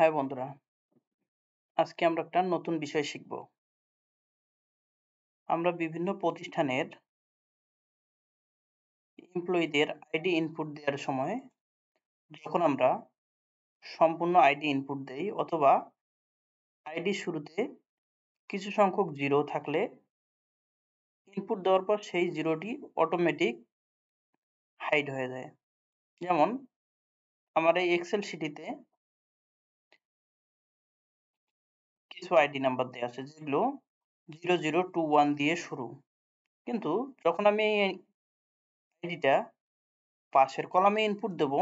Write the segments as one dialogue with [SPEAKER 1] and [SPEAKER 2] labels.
[SPEAKER 1] High বন্ধুরা, আজকে আমরা একটা নতুন বিষয় শিখব। আমরা বিভিন্ন প্রতিষ্ঠানের এমপ্লয়ীদের আইডি ইনপুট দেওয়ার সময় যখন আমরা সম্পূর্ণ আইডি ইনপুট দেই অথবা আইডি শুরুতে কিছু সংখ্যক জিরো থাকলে ইনপুট দেওয়ার পর সেই জিরোটি অটোমেটিক হাইড হয়ে যায়। যেমন আমার এই এক্সেল শিটটিতে কিছু আইডি নাম্বার দেওয়া আছে যেগুলো 0021 দিয়ে শুরু, কিন্তু যখন আমি এই আইডিটা পাশের কলামে ইনপুট দেব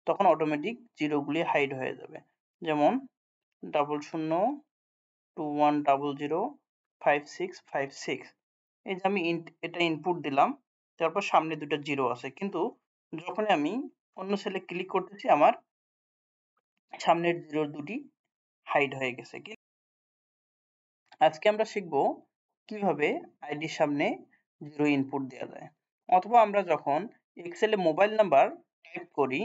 [SPEAKER 1] তখন অটোমেটিক জিরোগুলি হাইড হয়ে যাবে। যেমন 0021005656, এই যে আমি এটা ইনপুট দিলাম, তারপর সামনে দুটো জিরো আছে, কিন্তু যখন আমি অন্য সেলে ক্লিক করতেছি আমার সামনের জিরো দুটি হাইড হয়ে গেছে। আজকে আমরা শিখব কিভাবে আইডির সামনে জিরো ইনপুট দেওয়া যায়, অথবা আমরা যখন এক্সেলে মোবাইল নাম্বার টাইপ করি,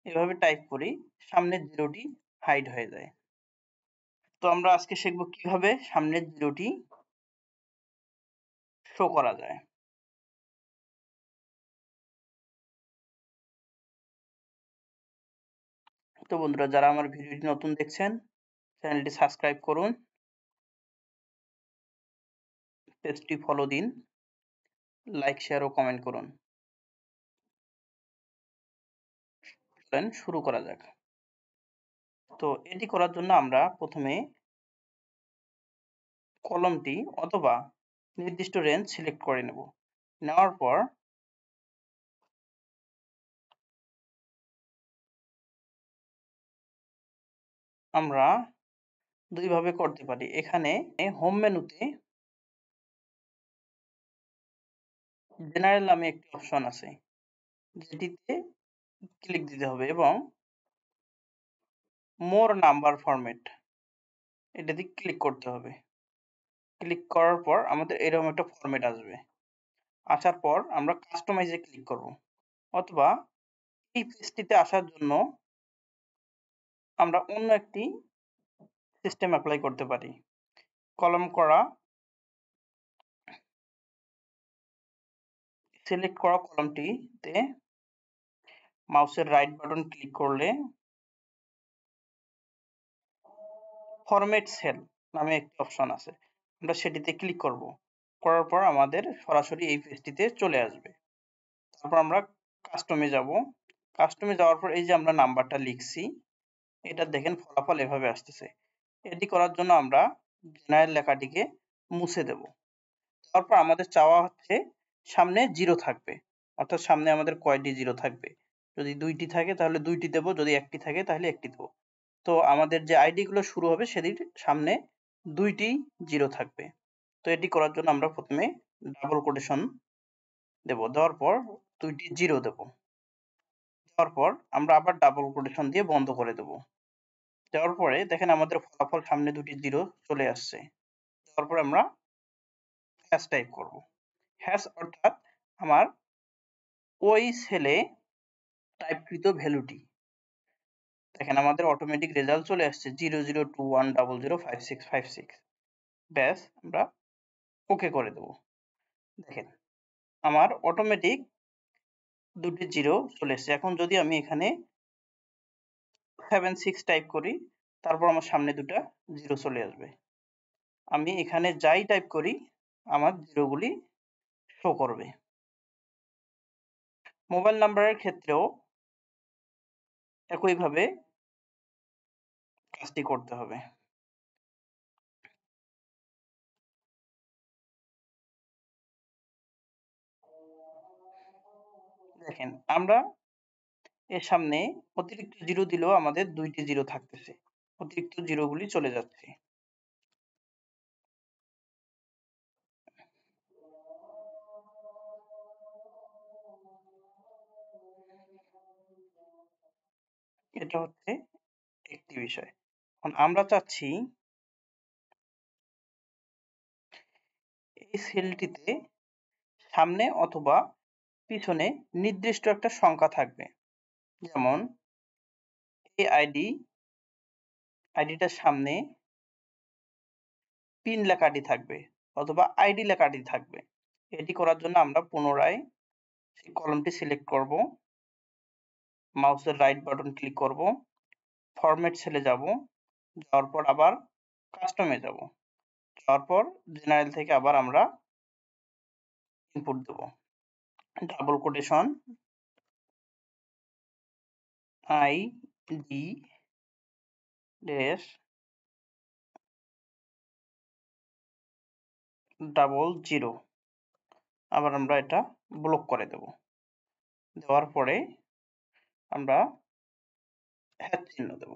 [SPEAKER 1] এভাবে টাইপ করি, সামনের জিরোটি হাইড হয়ে যায়। তো আমরা আজকে শিখব কিভাবে সামনের জিরোটি শো করা যায়। তো বন্ধুরা, যারা আমার ভিডিওটি নতুন দেখছেন চ্যানেলটি সাবস্ক্রাইব করুন, পেজটি ফলো দিন, লাইক শেয়ার ও কমেন্ট করুন। চলেন শুরু করা যাক। তো এটি করার জন্য আমরা প্রথমে কলমটি অথবা নির্দিষ্ট রেঞ্জ সিলেক্ট করে নেব। নেওয়ার পর আমরা দুইভাবে করতে পারি। এখানে হোম মেনুতে জেনারেল নামে একটি অপশন আছে, যেটিতে ক্লিক দিতে হবে এবং মোর নাম্বার ফরম্যাট এটাতে ক্লিক করতে হবে। ক্লিক করার পর আমাদের এরকম একটা ফরম্যাট আসবে। আসার পর আমরা কাস্টমাইজে ক্লিক করব, অথবা এই পেজটিতে আসার জন্য আমরা অন্য একটি সিস্টেম অ্যাপ্লাই করতে পারি। কলম করা, সিলেক্ট করা কলমটিতে মাউসের রাইট বাটন ক্লিক করলে ফরম্যাট সেল নামে একটি অপশন আছে, আমরা সেটিতে ক্লিক করব। করার পর আমাদের সরাসরি এই পেজটিতে চলে আসবে। তারপর আমরা কাস্টমে যাব। কাস্টমে যাওয়ার পর এই যে আমরা নাম্বারটা লিখছি, এটা দেখেন ফলাফল এভাবে আসতেছে। এটি করার জন্য আমরা জেনারেল লেখাটিকে মুছে দেব। তারপর আমাদের চাওয়া হচ্ছে সামনে জিরো থাকবে, অর্থাৎ সামনে আমাদের কয়টি জিরো থাকবে। যদি দুইটি থাকে তাহলে দুইটি দেব, যদি একটি থাকে তাহলে একটি দেব। তো আমাদের যে আইডি গুলো শুরু হবে সেটির সামনে দুইটি জিরো থাকবে। তো এটি করার জন্য আমরা প্রথমে ডাবল কোটেশন দেব, দেওয়ার পর দুইটি জিরো দেব, দেওয়ার পর আমরা আবার ডাবল কোটেশন দিয়ে বন্ধ করে দেব। দেওয়ার পরে দেখেন আমাদের ফলাফল সামনে দুটি জিরো চলে আসছে। তারপর আমরা হ্যাশ টাইপ করব। হ্যাশ অর্থাৎ আমার ওই সেলে টাইপকৃত ভ্যালুটি। দেখেন আমাদের অটোমেটিক রেজাল্ট চলে আসছে 0021005656। ব্যাস, আমরা ওকে করে দেব। দেখেন আমার অটোমেটিক দুটি জিরো চলে এসছে। এখন যদি আমি এখানে 76 টাইপ করি, তারপর আমার সামনে দুটা জিরো চলে আসবে। আমি এখানে যাই টাইপ করি আমার জিরোগুলি শো করবে। মোবাইল নাম্বারের ক্ষেত্রেও একইভাবে কাজটি করতে হবে। দেখেন আমরা এর সামনে অতিরিক্ত জিরো দিলেও আমাদের দুইটি জিরো থাকতেছে, অতিরিক্ত জিরোগুলি চলে যাচ্ছে। এটা হচ্ছে একটি বিষয়। এখন আমরা চাচ্ছি এই সেলটিতে সামনে অথবা পিছনে নির্দিষ্ট একটা সংখ্যা থাকবে। যেমন এই আইডিটার সামনে পিন লেখাটি থাকবে অথবা আইডি লেখাটি থাকবে। এটি করার জন্য আমরা পুনরায় সেই কলমটি সিলেক্ট করব, মাউসের রাইট বাটন ক্লিক করব, ফরম্যাট সেলে যাব, যাওয়ার পর আবার কাস্টমে যাব, যাওয়ার পর জেনারেল থেকে আবার আমরা ইনপুট দেব, double quotation ID dash double zero, আবার আমরা এটা ব্লক করে দেব। দেওয়ার পরে আমরা হ্যাশ চিহ্ন দেব,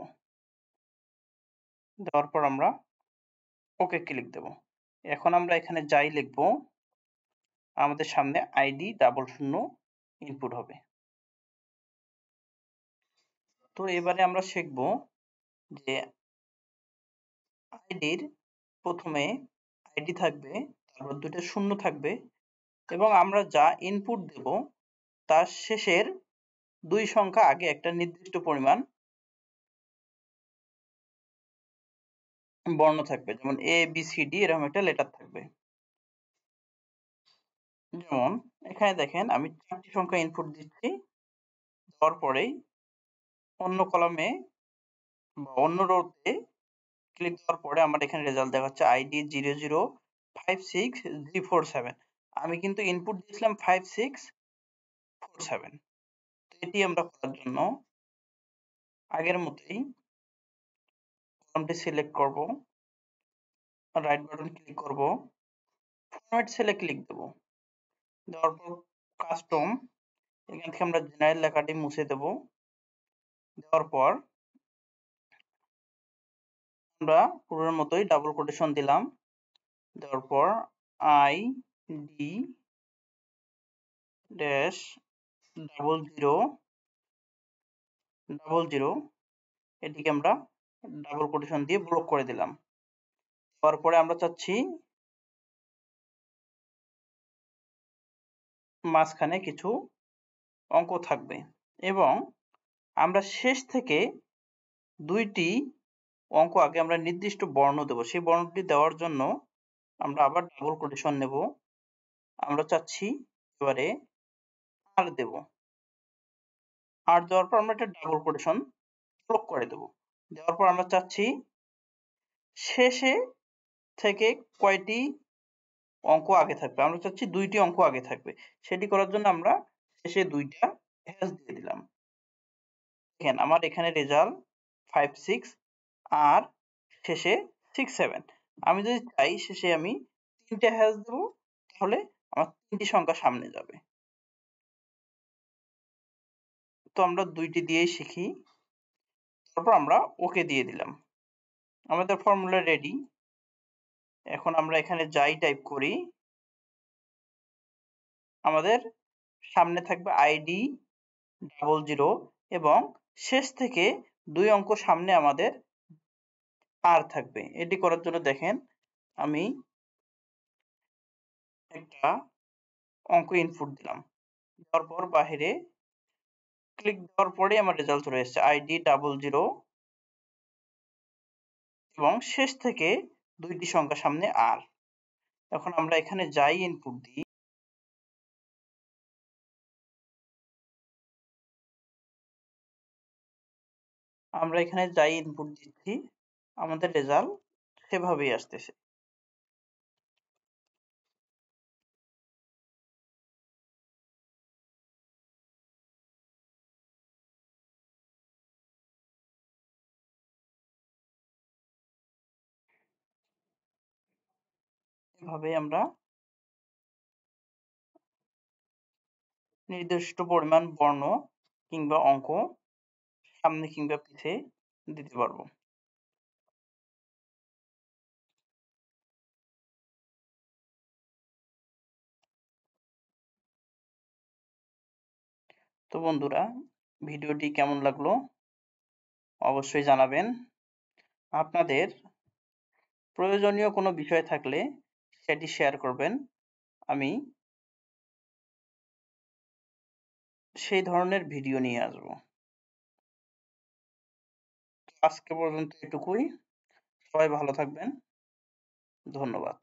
[SPEAKER 1] দেওয়ার পর আমরা ওকে ক্লিক দেব। এখন আমরা এখানে যাই লিখব আমাদের সামনে আইডি ডাবল শূন্য ইনপুট হবে। তো এবারে আমরা শিখব যে আইডির প্রথমে আইডি থাকবে, তারপর দুটো শূন্য থাকবে এবং আমরা যা ইনপুট দেব তার শেষের দুই সংখ্যা আগে একটা নির্দিষ্ট পরিমাণ বর্ণ থাকবে, যেমন এ বি সি ডি এরকম একটা লেটার থাকবে। যেমন এখানে দেখেন আমি 4টি সংখ্যা ইনপুট দিচ্ছি, দেওয়ার পরেই অন্য কলামে বা অন্য রোতে ক্লিক দেওয়ার পরে আমার এখানে রেজাল্ট দেখাচ্ছে আইডি 0056347। আমি কিন্তু ইনপুট দিয়েছিলাম 5647। এটি আমরা করার জন্য আগের মতোই কলামটি সিলেক্ট করব, রাইট বাটন ক্লিক করব, ফরম্যাট সেলে ক্লিক দেব, দেওয়ার পর কাস্টম, এখান থেকে আমরা জেনারেল লেখাটি মুছে দেব, দেওয়ার পর আমরা পূর্বের মতোই ডাবল কোটেশন দিলাম, দেওয়ার পর I D dash double zero এটিকে আমরা ডাবল কোটেশন দিয়ে ব্লক করে দিলাম। দেওয়ার পরে আমরা চাচ্ছি মাঝখানে কিছু অঙ্ক থাকবে এবং আমরা শেষ থেকে দুইটি অঙ্ক আগে আমরা নির্দিষ্ট বর্ণ দেব। সেই বর্ণটি দেওয়ার জন্য আমরা আবার ডাবল কোটেশন নেব। আমরা চাচ্ছি এবারে আর দেব, আর দেওয়ার পর আমরা একটা ডাবল কোটেশন ব্লক করে দেব। দেওয়ার পর আমরা চাচ্ছি শেষে থেকে কয়টি অঙ্ক আগে থাকবে, আমরা চাচ্ছি 2টি অঙ্ক আগে থাকবে। সেটি করার জন্য আমরা শেষে 2টা হ্যাশ দিয়ে দিলাম। দেখেন আমার এখানে রেজাল্ট 56 আর শেষে 67। আমি যদি চাই শেষে আমি 3টে হ্যাশ দেব, তাহলে আমার 3টি সংখ্যা সামনে যাবে। তো আমরা 2টি দিয়েই শিখি, তারপর আমরা ওকে দিয়ে দিলাম। আমাদের ফর্মুলা রেডি। এখন আমরা এখানে যাই টাইপ করি, আমাদের সামনে থাকবে আইডি ডাবল জিরো এবং শেষ থেকে 2 অঙ্ক সামনে আমাদের আর থাকবে। এটি করার জন্য দেখেন আমি একটা অঙ্ক ইনপুট দিলাম, দেওয়ার পর বাহিরে ক্লিক দেওয়ার পরে আমার রেজাল্ট চলে এসেছে আইডি ডাবল জিরো এবং শেষ থেকে 2টি সংখ্যা সামনে আর। এখন আমরা এখানে যাই ইনপুট দিই, আমরা এখানে যাই ইনপুট দিচ্ছি আমাদের রেজাল্ট সেভাবেই আসতেছে। এভাবে আমরা নির্দিষ্ট পরিমাণ বর্ণ কিংবা অঙ্ক সামনে কিংবা পিছে দিতে পারবো। তো বন্ধুরা, ভিডিওটি কেমন লাগলো অবশ্যই জানাবেন। আপনাদের প্রয়োজনীয় কোনো বিষয় থাকলে সেটি শেয়ার করবেন, আমি সেই ধরনের ভিডিও নিয়ে আসবো। আজকে পর্যন্ত এটুকুই। সবাই ভালো থাকবেন। ধন্যবাদ।